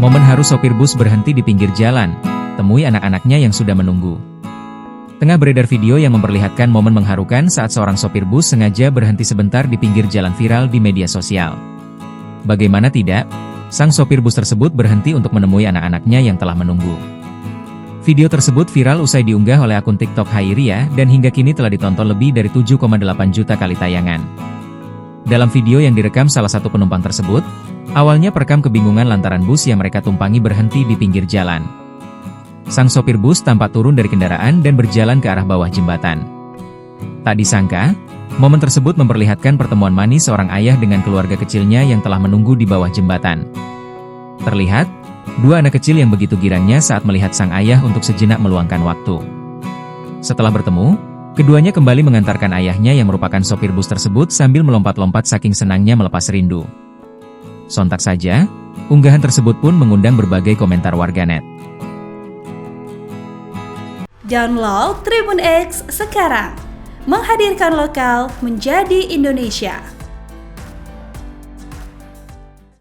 Momen haru sopir bus berhenti di pinggir jalan, temui anak-anaknya yang sudah menunggu. Tengah beredar video yang memperlihatkan momen mengharukan saat seorang sopir bus sengaja berhenti sebentar di pinggir jalan viral di media sosial. Bagaimana tidak, sang sopir bus tersebut berhenti untuk menemui anak-anaknya yang telah menunggu. Video tersebut viral usai diunggah oleh akun TikTok Hairia dan hingga kini telah ditonton lebih dari 7,8 juta kali tayangan. Dalam video yang direkam salah satu penumpang tersebut, awalnya perekam kebingungan lantaran bus yang mereka tumpangi berhenti di pinggir jalan. Sang sopir bus tampak turun dari kendaraan dan berjalan ke arah bawah jembatan. Tak disangka, momen tersebut memperlihatkan pertemuan manis seorang ayah dengan keluarga kecilnya yang telah menunggu di bawah jembatan. Terlihat, dua anak kecil yang begitu girangnya saat melihat sang ayah untuk sejenak meluangkan waktu. Setelah bertemu, keduanya kembali mengantarkan ayahnya yang merupakan sopir bus tersebut sambil melompat-lompat saking senangnya melepas rindu. Sontak saja, unggahan tersebut pun mengundang berbagai komentar warganet. Download Tribun X sekarang, menghadirkan lokal menjadi Indonesia.